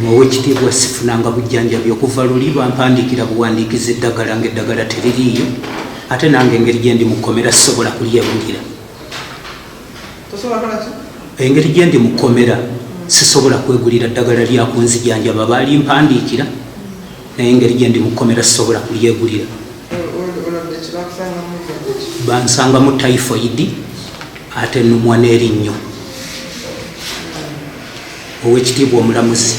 Owekitiibwa sifunanga bujjanjabi okuva luli bampandiikira buwandiikiza eddagala ng'eddagala teririiyo ate nange engeri gye ndi mu Kkomera sisobola kulyewulira. Engeri gye ndi mu Kkomera sisobola kwegulira ddagala lya kunzijanjaba balimpandiikira naye engeri gye ndi mu Kkomera sisobola kulyegulira. Bansangamu typhoid ate nnumwa n'erinnyo. Owekitiibwa omulamuzi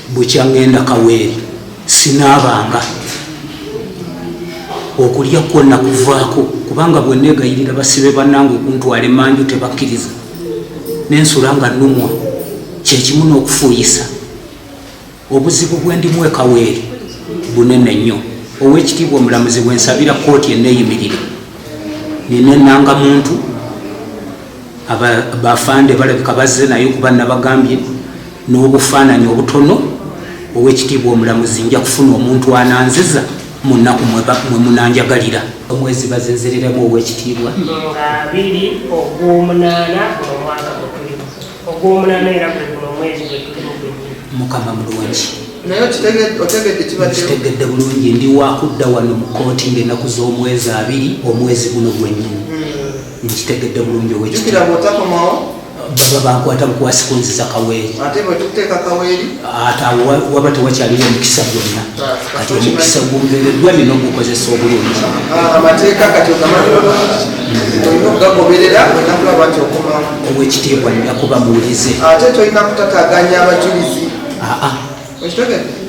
bukya ngenda Kaweeri sinaabanga okulya kwonna kuvaako kubanga bwe neegayirira basibe bannange okuntwala emanju tebakkiriza n'ensula nga nnumwa kyekimu n'okufuuyisa. Obuzibu bwe ndimu e Kaweeri bunene nnyo. Owekitiibwa omulamuzi bwe nsabira kkooti enneeyimirire nina ennangamuntu bafande balabika bazze naye kuba nabagambye n'obufaananyi obutono. Owekitiibwa omulamuzi nja kufuna omuntu ananziza mu nnaku mwe munanjagalira. Omwezi bazenzereramu Owekitiibwa nga 2 Ogw'omunaana omwaka gutulimu. Ogw'omunaana era gwe guno omwezi gwe tulimu gwennyini. Mukama mulungi. Naye otegedde kibaddewo? Kitegedde bulungi. Ndi wakudda wano mu kkooti ng'ennaku z'omwezi 2 omwezi guno gwennyini. Nkitegedde bulungi Owekitiibwa. Jjukira bw'otakomawo baba bankwata bukwasi kunziza Kaweeri. Ate bwe tuteeka Kaweeri ate waba tewakyaliwo omukisa gwonna kati omukisa gumpeereddwa nina ogukozesa obulungi. Amateeka kati ogamanyi olina okugagoberera olina kulaba nti okomawo. Owekitiibwa nina kuba muwulize. Ate tolina kutataaganya abajulizi. Okitegedde?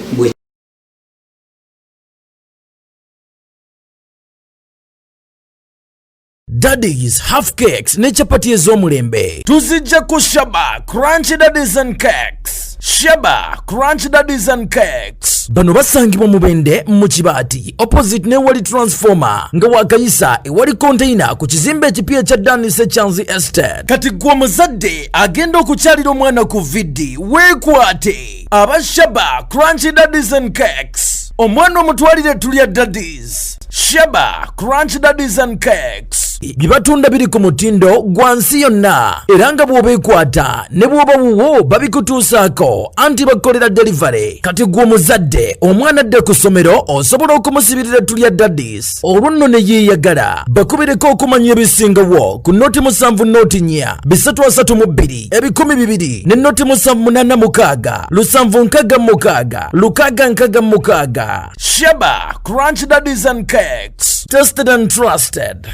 Daddies, half cakes ne chapati ez'omulembe tuzijja ku Shaba Crunch Daddies and Cakes. Shaba Crunch Daddies and Cakes bano basangibwa mu Bende mu Kibaati opposite n'ewali transformer nga wakayisa ewali container ku kizimbe ekipya ekya Danise Chanzi Estate. Kati gwe omuzadde agenda okukyalira omwana ku viddi weekwate aba Shaba Crunch Daddies and Cakes. Omwana omutwalire tulya Daddies. Shaba Crunch Daddies and Cakes bibatunda biri ku mutindo gwa nsi yonna era nga bw'obeekwata ne bw'oba wuwo babikutuusaako anti bakolera delivery. Kati gwe omuzadde omwana adde ku ssomero osobola okumusibirira tulya Daddies olwo nno ne yeeyagala bakubireko okumanya ebisingawo ku noti 7 noti 4 332 200 ne noti 786 766 666. Shaba Crunch Daddies and Cakes, tested and trusted.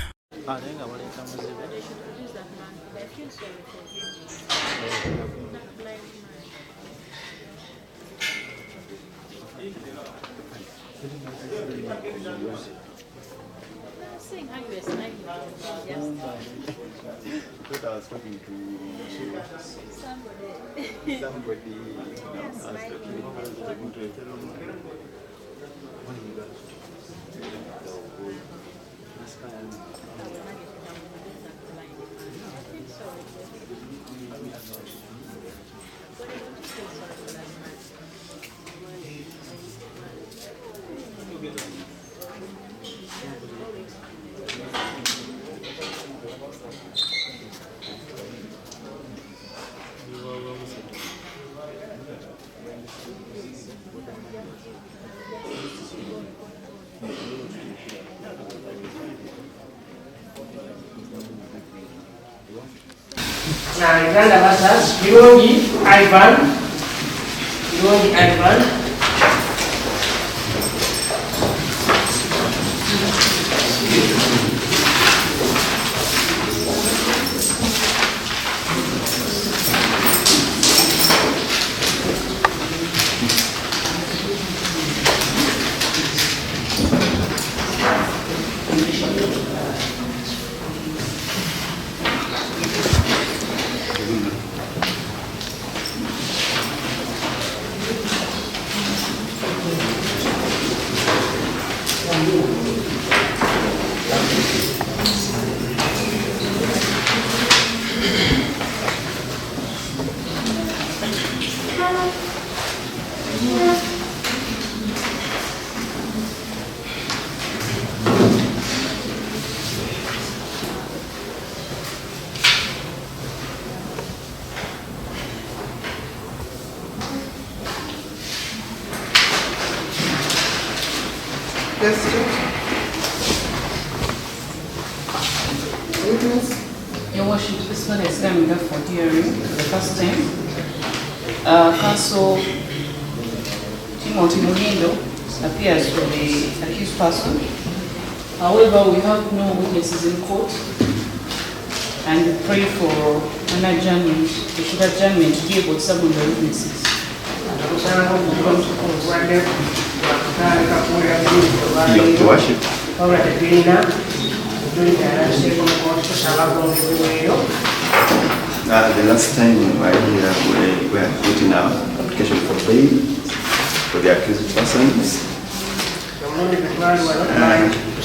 Nah, Uganda basa birungi Ivan. Your Worship, this one is coming up for hearing the first time. Counsel Timothy Mulindo appears for the accused person. However, we have no witnesses in court and we pray for an adjournment. We should adjournment to be able to summon the witnesses. Your Worship. The last time we were here, we had put in our application for bail for the accused persons.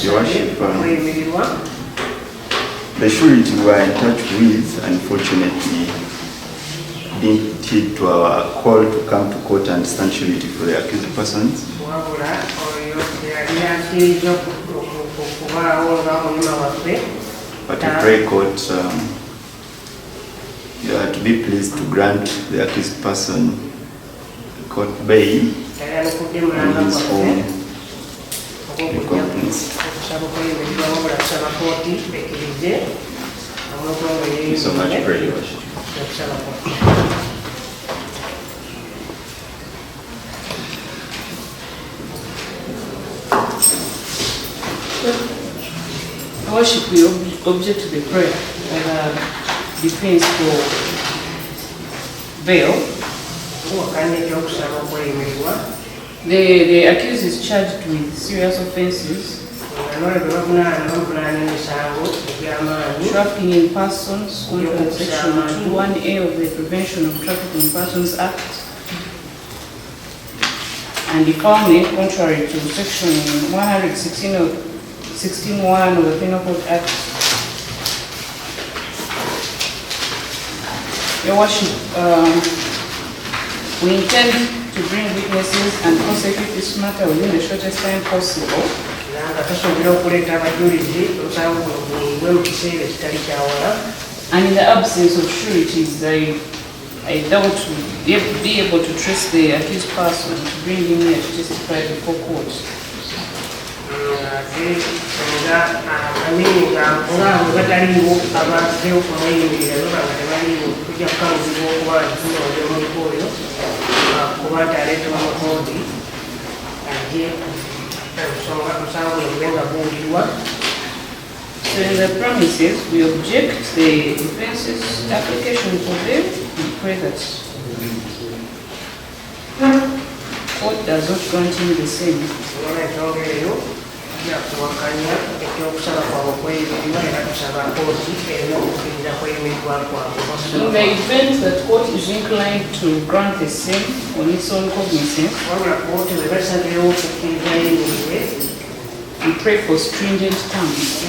Your Worship, the surety we were in touch with, unfortunately, didn't heed to our call to come to court and stand surety for the accused persons. But we pray court you are to be pleased to grant the accused person court bail and his own recompense. Thank you so much, pray, Your Worship. Your Worship, we object to the prayer by the defense for bail. The accused is charged with serious offenses: trafficking in persons under Section 21A of the Prevention of Trafficking in Persons Act, and defilement contrary to Section 116.1 of the Penal Code Act. Your Worship, we intend to bring witnesses and prosecute this matter within the shortest time possible. And in the absence of sureties, I doubt we'll be able to trace the accused person to bring him here to testify before court. So in the premises, we object the defense's application for bail. We pray that court does not grant him the same. In the event that court is inclined to grant the same on its own cognizance, we pray for stringent terms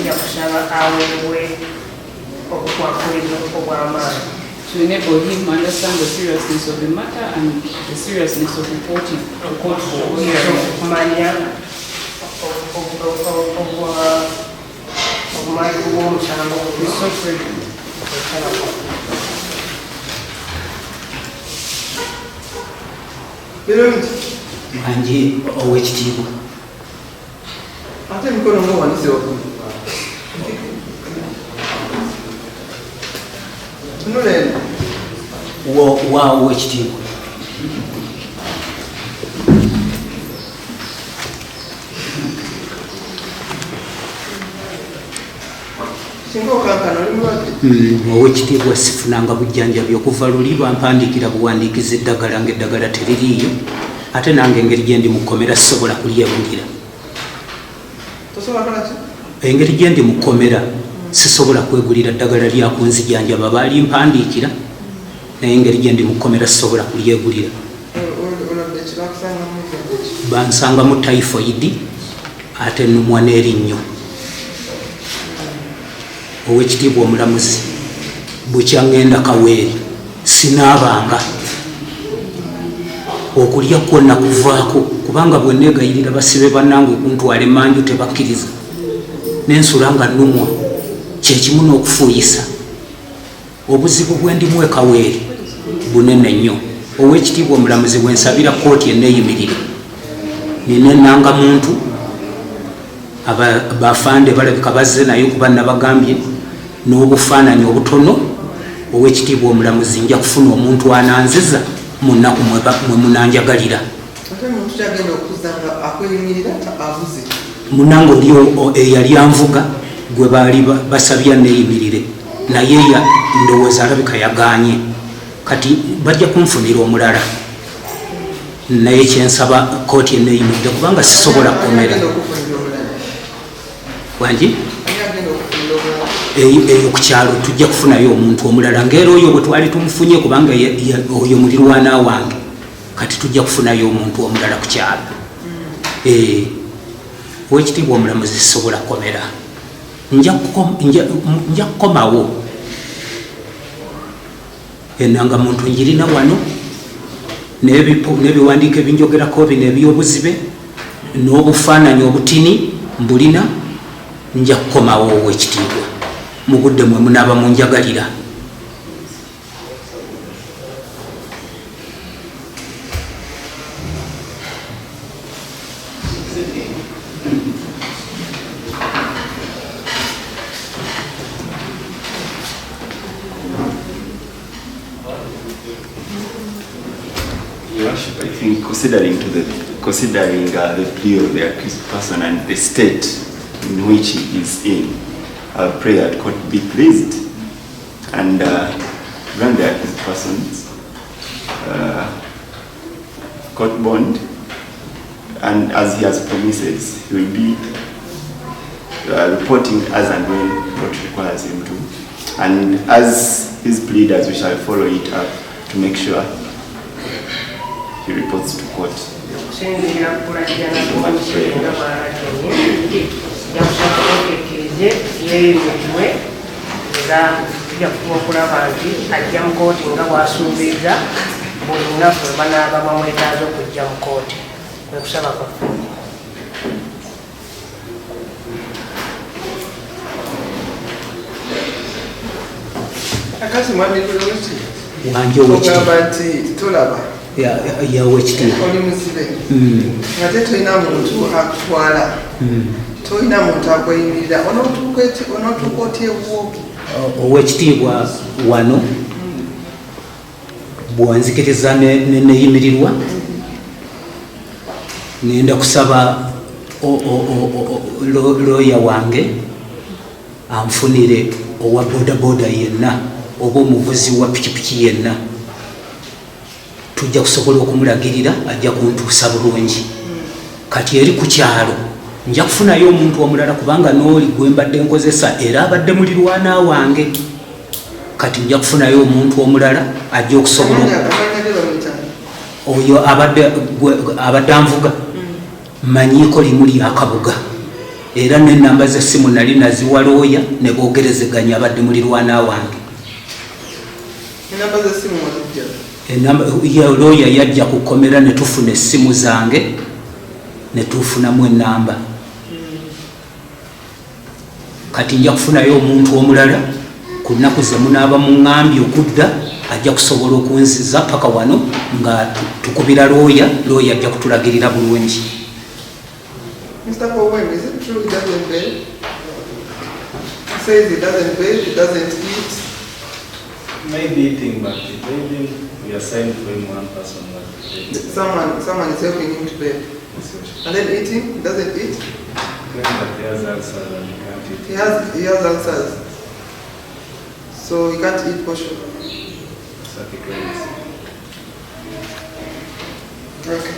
to enable him to understand the seriousness of the matter and the seriousness of reporting to court for hearing. Manje owekitiibwa ate emikono muwanise waggulu tunuleno wa owekitiibwa singa okankana oli mulwadde owekitiibwa sifunanga bujjanjabi okuva luli bampandikira buwandiikiza eddagala ng'eddagala teririiyo ate nange engeri gyendi mu Kkomera sisobola kulyewulira. Engeri gyendi mu Kkomera sisobola kwegulira ddagala lya kunzijanjaba baali mpandiikira, naye engeri gyendi mu Kkomera sisobola kulyegulira. Bansangamu typhoid ate nnumwa n'erinnyo. Owekitiibwa omulamuzi, bukya ngenda Kaweeri sinaabanga okulya kwonna kuvaako, kubanga bwe neegayirira basibe bannange okuntwala emanju tebakkiriza, n'ensula nga nnumwa, kyekimu n'okufuuyisa. Obuzibu bwe ndimu e Kaweeri bunene nnyo. Owekitiibwa omulamuzi bwe nsabira kooti enneeyimirire, nina ennangamuntu bafande balabika bazze naye kuba nabagambye n'obufaananyi obutono ow'ekitiibwa omulamuzi nja kufuna omuntu ananziza mu nnaku mwe munanjagalira munange oli eyali anvuga gwe baali basabya neeyimirire naye ndowooza alabika yagaanye kati bajja kunfunira omulala naye kyensaba kooti eneeyimirire kubanga sisobola kukomera wangi eyo ku kyalo tujja kufunayo omuntu omulala ngaera oyo bwe twali tumufunye kubanga oyo mulirwana wange kati tujja kufunayo omuntu omulala ku kyalo owekitiibwa omulamuzi sisobola kukomera nja kukomawo enanga muntu njirina wano n'ebiwandiiko ebinjogerako bino ebyobuzibe n'obufaananyi obutini mbulina nja kukomawo owekitiibwa mu budde mwe munaaba munjagalira I think considering the plea of the accused person and the state in which he is in, I pray that court be pleased and grant the accused person's court bond, and as he has promises, he will be reporting as and when court requires him to, and as his pleaders we shall follow it up to make sure he reports to court. okulaba nti ajja mu kooti nga bwasuubiza buli lunaku banaaba bamwetaaza okujja mu kooti kwekusaba kwaffe akati mwami wanje ogamba nti tolaba yawekitiibwa oli muzibe ate tolina muntu akutwala tolina muntu akweyimirira onootuuka otyewo owekitiibwa wano bwanzikiriza neyimirirwa ngenda kusaba looya wange anfunire owa bodaboda yenna oba omuvuzi wa pikipiki yenna tujja kusobola okumulagirira ajja kuntuusa bulungi kati eri ku kyalo nja kufunayo omuntu omulala kubanga n'oli gwe mbadde nkozesa era abadde mulirwana wange kati nja kufunayo omuntu omulala ajja okusobola oyo abadde anvuga manyiiko limu lyakabuga era n'ennamba z'essimu nali naziwa looya ne boogerezeganya abadde mulirwana wange looya yajja ku Kkomera ne tufuna essimu zange ne tufunamu ennamba kati nja kufunayo omuntu omulala ku nnaku ze munaaba muŋŋambye okudda ajja kusobola okunziza paka wano nga tukubira looya ajja kutulagirira bulungi. Mr. Cohen, is it true he doesn't beg? He says he doesn't beg, he doesn't eat. Maybe eating, but begging, we assigned for him one person. Someone is helping him to beg. And then eating, he doesn't eat? But he has ulcers and he can't eat. He has ulcers. So he can't eat for sure. Okay.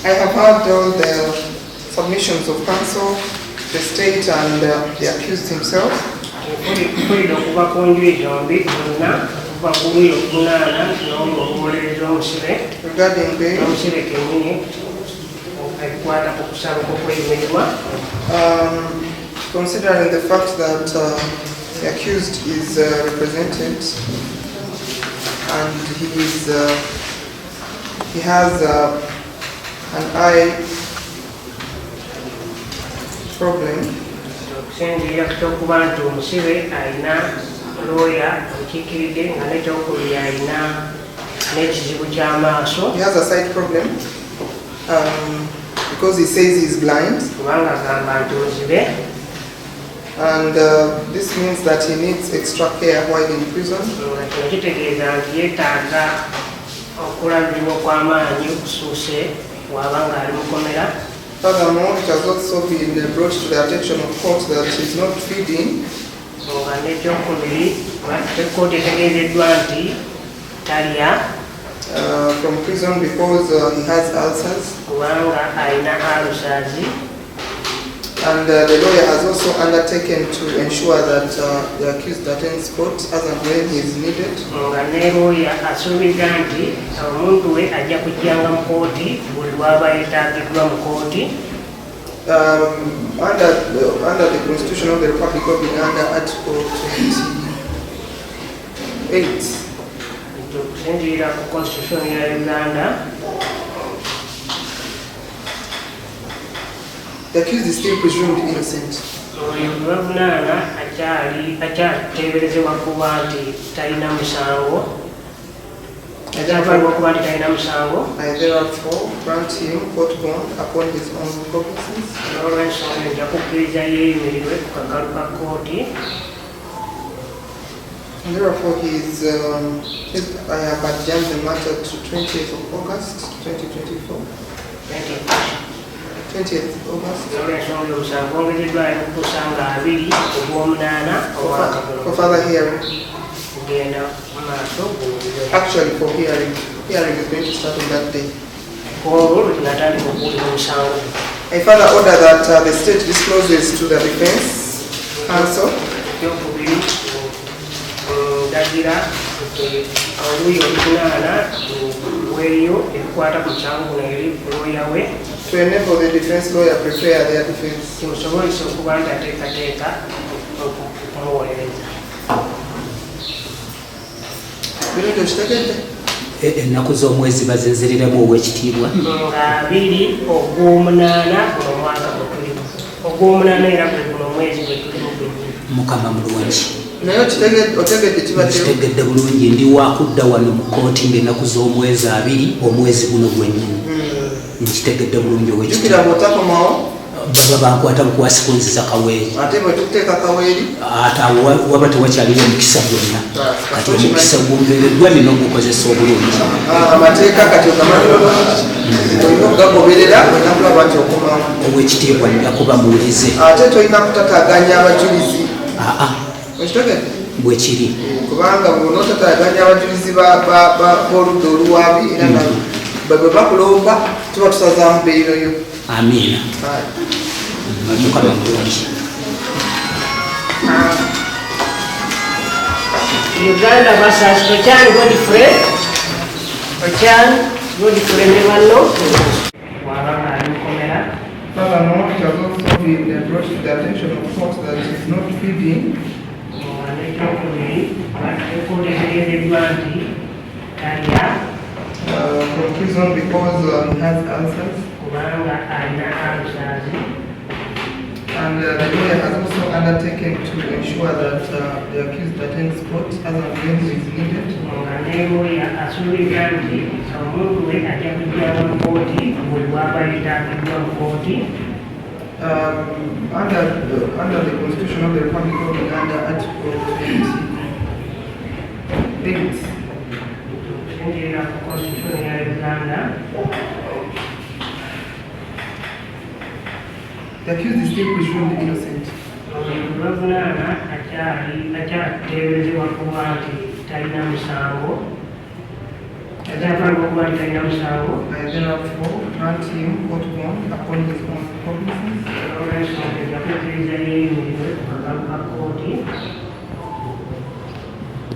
I have heard all the submissions of counsel, the state and the accused himself. Regarding bail, considering the fact that the accused is represented and he has an eye problem. He has a sight problem because he says he's blind. And this means that he needs extra care while in prison. Furthermore, it has also been brought to the attention of court that he's not feeding. From prison because he has ulcers. And the lawyer has also undertaken to ensure that the accused attends court as and when he is needed. Under the Constitution of the Republic of Uganda, Article 28. The accused is still presumed innocent. I therefore grant him court bond upon his own cognizance. And therefore I have adjourned the matter to 20th of August 2024. 20th August. For further hearing. Actually, for hearing. Hearing is going to start on that day. I further order that the state discloses to the defense counsel to enable the defense lawyer prepare their defense. Ennaku z'omwezi bazinziriremu ow'ekitiibwa. Mukama mulungi. Kitegedde bulungi ndi wakudda wano mu kkooti ng'ennaku z'omwezi 2 omwezi guno gwennyini. nkitegedde bulungi jjukira bw'otakomawo baba bankwata bukwasi kunziza kaweeri ate bwe tukuteeka kaweeri ate waba tewakyaliwo omukisa gwonna kati omukisa gwongereddwa nina ogukozesa obulungi amateeka kati ogamanyi olina okugagoberera olina kulaba nti okomawo owekitiibwa nina kuba muwulize ate tolina kutataganya abajulizi okitegedde bwekiri kubanga bw'onootataganya abajulizi b'oludda oluwaabi era bwe bakulomba tuba tusazaamu beeyiroyo amiina mukama mulungi Uganda versus Ochan Godfrey ne banno wabanga ali Kkomera. Furthermore, it has also been brought to the attention of folks that it is not feeding. From prison because he has ulcers. And the lawyer has also undertaken to ensure that the accused attends court as and when he is needed. Under the Constitution of the Republic of Uganda, Article 28. The accused is still presumed innocent. I therefore grant him court bond upon his own cognizance.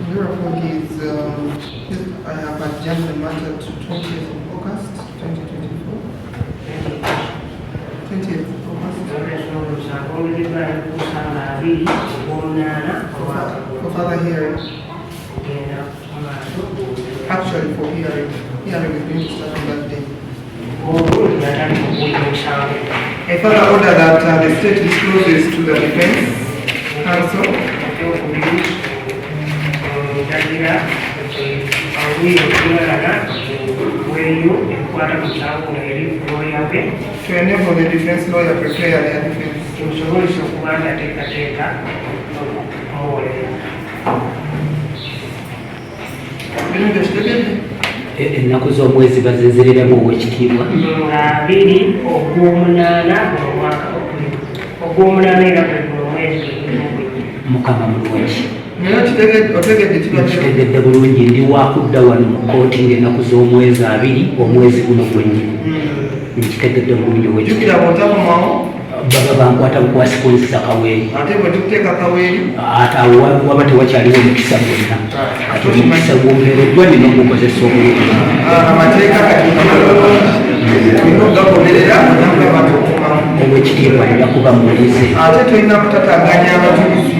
Therefore, I have adjourned the matter to 20th of August 2024. 20th of August. For further hearing. Actually, for hearing. Hearing is going to start on that day. I further order that the state discloses to the defense counsel to enable the defense lawyer prepare their defense. ennaku z'omwezi baziziriramu owekitiibwa mukama mulungi kitegedde bulungi ndi wakudda wano mu kooti ng'ennaku z'omwezi 2 omwezi guno gwennyini nkitegedde bulungi owekitiibwa baba bankwata bukwasi kunziza kaweeri ate bwe tukuteeka kaweeri ate waba tewakyaliwo omukisa gwonna kati omukisa gwongereddwa nina ogukozesa obulungi amateeka kati olina okugagoberera onakulaba nti okomawo owekitiibwa nina kuba muwulize ate tolina kutataganya abajulizi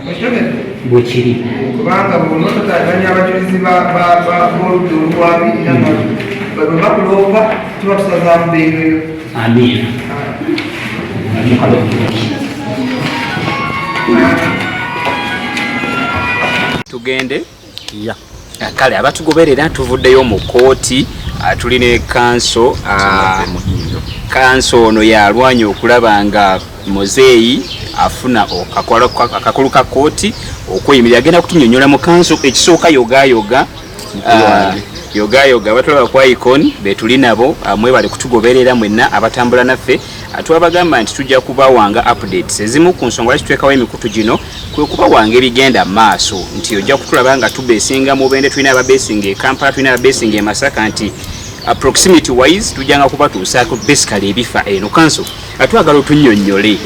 okitegedde bwekiri kubanga bw'onootataganya abajulizi b'oludda oluwaabi era bwe bakulomba tuba tusazaamu beeyiroyo amiina tugende kale abatugoberera tuvuddeyo mu kooti tulina kanso ono yalwanye okulaba nga muzeeyi afuna akakulu ka kooti okweyimirira agenda kutunyonyola mu kanso ekisooka yogayoga abatulaba kwa icon betuli nabo mwebale kutugoberera mwenna abatambula naffe atwabagamba nti tujja kubawanga updates ezimu ku nsonga lwaki twekawo emikutu gino kwe kubawanga ebigenda maaso nti ojja kutulaba nga tubesinga mu bende tulina ababesinga e Kampala tulina ababesinga e Masaka nti proximity wise tujanga kubatuusaako basically ebifa eno kanso atwagala otunnyonnyole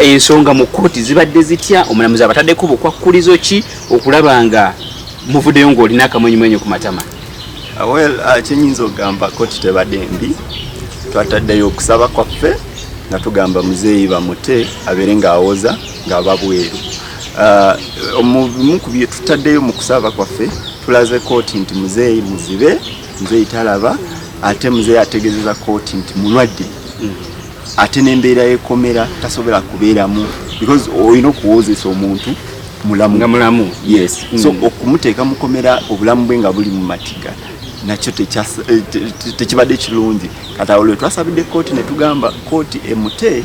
ensonga mu kooti zibadde zitya omulamuzi abataddeko bukwakkulizo ki okulaba nga muvuddeyo ng'olina akamwenyumwenyu ku matama. Kyenyinza okugamba kooti tebadde mbi twataddeyo okusaba kwaffe nga tugamba muzeeyi bamute abeere ng'awoza ng'aba bweru. Omubimu ku bye tutaddeyo mu kusaba kwaffe tulaze kooti nti muzeeyi muzibe muzeeyi talaba ate muzeeyi ategeezeza kooti nti mulwadde ate n'embeera y'ekkomera tasobola kubeeramu because olina okuwozesa omuntu mulamu. Yes. So okumuteeka mu kkomera obulamu bwe nga buli mu matiga nakyo tekibadde kirungi. Kati awo lwe twasabidde kooti ne tugamba kooti emute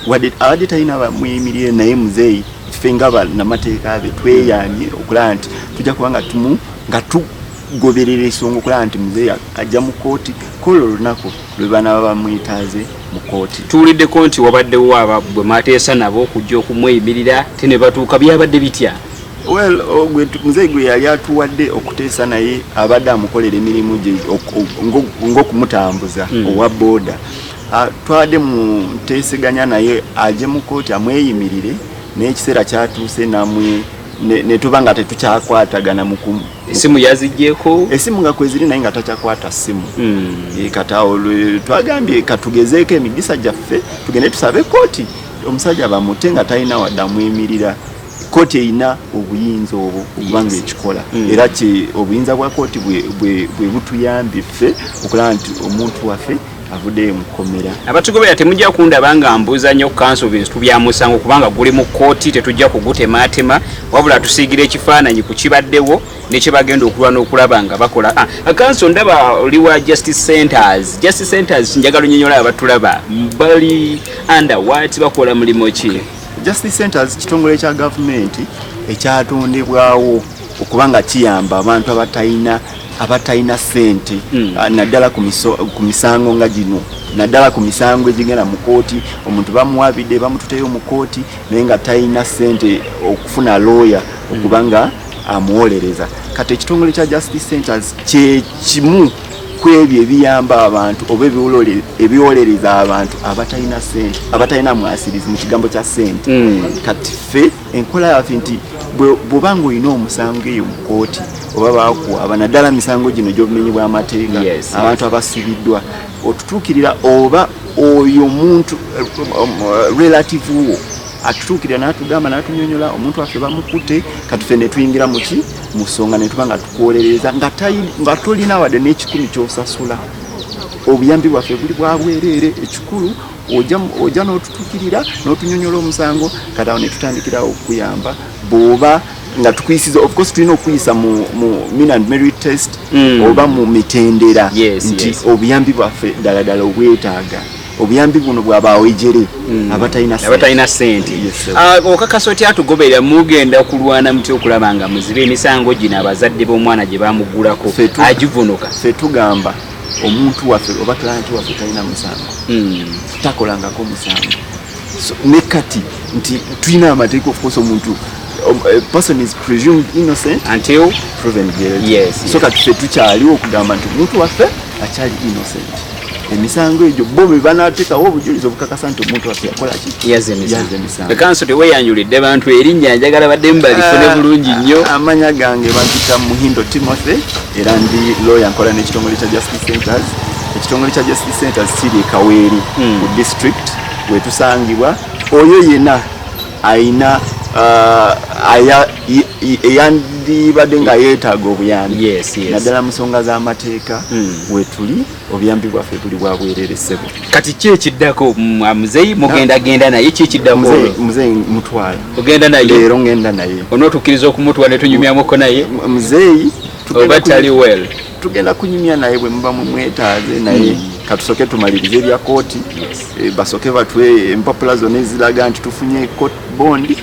wadde abadde talina bamweyimirire naye muzeeyi ffe nga bannamateeka be tweyamye okulaba nti tujja kuba nga tugoberera ensonga okulaba nti muzeeyi ajja mu kooti kolwo olunaku lwe banaba bamwetaaze mu kooti. Tuwuliddeko nti wabaddewo abo bwe mateesa nabo okujja okumweyimirira te ne batuuka byabadde bitya? Well, muzeeyi gwe yali atuwadde okuteesa naye abadde amukolera emirimu gye ng'okumutambuza owa booda. Twadde mu nteeseganya naye aje mu kooti amweyimirire n'ekiseera kyatuuse ne tuba nga tetukyakwatagana mu kumu. Essimu yaziggyeko? Essimu nga kweziri naye nga takyakwata ssimu. Kati awo twagambye katugezeeko emigisa gyaffe tugende tusabe kooti omusajja bamute nga talina wadde amweyimirira. Kooti erina obuyinza obwo okubanga ekikola era obuyinza bwa kooti bwe butuyambye ffe okulaba nti omuntu waffe avuddeyo mu Kkomera. Abatugobera temujja kundaba nga mbuuza nnyo kanso bintu bya Musango kubanga guli mu kooti tetujja kugutemaatema wabula tusiigira ekifaananyi ku kibaddewo ne kye bagenda okulwa n'okulaba nga bakola. Kanso ndaba oli wa Justice Centers. Justice Centers njagala onyonyola abatulaba bali under what bakola mulimu ki? Justice Centers kitongole kya gavumenti ekyatondebwawo okubanga kiyamba abantu abatayina ssente naddala ku misango nga gino, naddala ku misango egigenda mu kooti. Omuntu bamuwabidde bamututeyo mu kooti naye nga talina ssente okufuna lawyer okubanga amuwolereza. Kati ekitongole kya Justice Centers kye kimu ku ebyo ebiyamba abantu oba ebiwolereza abantu abatalina ssente, abatalina mwasirizi mu kigambo kya ssente. Kati ffe enkola yaffe nti bw'obanga olina omusango eyo mu kooti oba bakuwaba naddala misango gino gy'obumenyi bw'amateeka abantu abasibiddwa otutuukirira oba oyo omuntu relative wo atutuukirira n'atugamba n'atunyonyola omuntu waffe bamukutte kati ffe ne tuyingira mu nsonga ne tuba nga tukwolereza nga tolina wadde n'ekikumi ky'osasula. Obuyambi bwaffe buli bwa bwereere. Ekikulu ojja n'otutuukirira n'otunyonyola omusango kati awo ne tutandikirawo okuyamba bw'oba nga tukuyisiza. Of course tulina okuyisa mu mean and merit test oba mu mitendera nti obuyambi bwaffe ddala obwetaaga. Obuyambi buno bw'abaawo ejere abatalina ssente. Okakasa otya atugoberera mugenda kulwana muti okulaba nga muzibe emisango gino abazadde b'omwana gye bamugulako agivunuka? Ffe tugamba omuntu waffe oba kilanti waffe talina musango takolangako musango. Ne kati nti tulina amateeka of course omuntu a person is presumed innocent until proven guilty. So kati ffe tukyaliwo okugamba nti omuntu waffe akyali innocent. Emisango egyo bo bwe banaateekawo obujulizi obukakasa nti omuntu waffe yakola ki yaze emisango. Kanso teweeyanjulidde bantu erinnya njagala badde mbalifune bulungi nnyo. Amanya gange bagita Muhindo Timothy era ndi lawyer nkola n'ekitongole kya Justice Centers. Ekitongole kya Justice Centers kiri e Kaweeri ku district wetusangibwa. Oyo yenna ayina eyandibadde nga yeetaaga obuyambi naddala mu nsonga z'amateeka wetuli obuyambi bwaffe buli bwa bwereere ssebo. Kati ki ekiddako muzeeyi mugendagenda naye ki ekiddako? Muzeeyi mutwala ogenda naye leero ngenda naye onootukkiriza okumutwala ne tunyumyamuko naye? Muzeeyi oba tali well tugenda kunyumya naye bwe muba mumwetaaze naye katusoke tumalirize ebya kooti basoke batwe empapula zonna eziraga nti tufunye court bond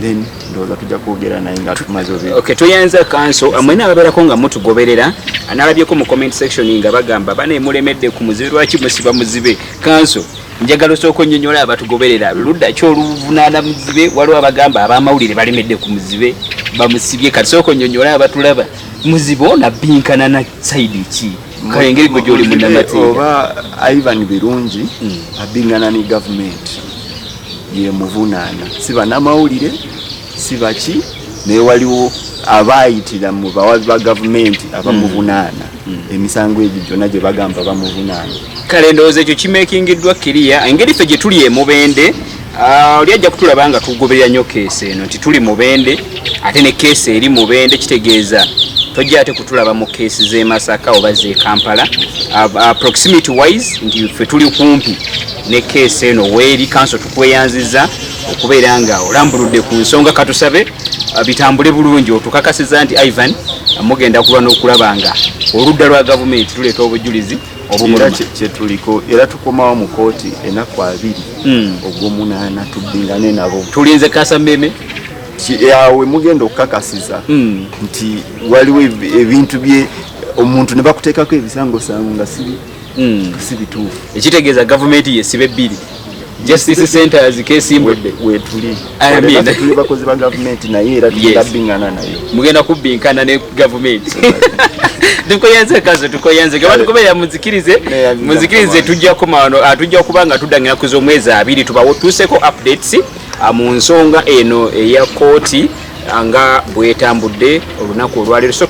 then ndowooza tujja kwogera naye nga tumaze obi. Okay, tuyanza kanso mwena ababeerako nga mutugoberera analabyeko mu comment section nga bagamba bane mulemedde ku muzibe lwaki musiba muzibe. Kanso njagala osooka onnyonnyola abatugoberera ludda ki oluvunaana muzibe waliwo abagamba ab'amawulire balemedde ku muzibe bamusibye. Kati sooka onnyonnyola abatulaba muzibe onabbinkana na saidi ki kale engeri gwe gy'oli munnamateeka oba Ivan Birungi abbingana ne gavumenti ye muvunaana si bannamawulire si baki naye waliwo abaayitira mu bawabi ba gavumenti abamuvunaana emisango egyo gyonna gye bagamba bamuvunaana. Kale ndowooza ekyo kimekingiddwa kiriya engeri ffe gye tuli Mubende. Oli ajja kutulaba nga tugoberera nnyo keesi eno nti tuli Mubende ate ne keesi eri Mubende kitegeeza tojja ate kutulaba mu keesi z'e Masaka oba z'e Kampala proximity wise nti ffe tuli kumpi ne keesi eno weeri. Kanso tukweyanziza okubeera nga olambuludde ku nsonga katusabe bitambule bulungi otukakasiza nti Ivan mugenda kuba n'okulaba nga oludda lwa gavumenti tuleeta obujulizi obumuluma kyetuliko era tukomawo mu kooti ennaku 2 ogw'omunaana tuddingane nabo tulinze kasameme awe mugenda okukakasiza nti waliwo ebintu bye omuntu ne bakuteekako ebisangosango nga si bituufu ekitegeeza gavumenti yesiba ebbiri justice centers kesimbudde wetuli tuli bakozi ba gavumenti naye era tugabbingana nayo mugenda kubbinkana ne gavumenti tukoyanze kazo tukoyanze gabatu kubeera muzikirize tujja kuba nga tuddangira ku z'omwezi 2 tubawo tuseeko updates mu nsonga eno eya kooti nga bwetambudde olunaku olwaleero so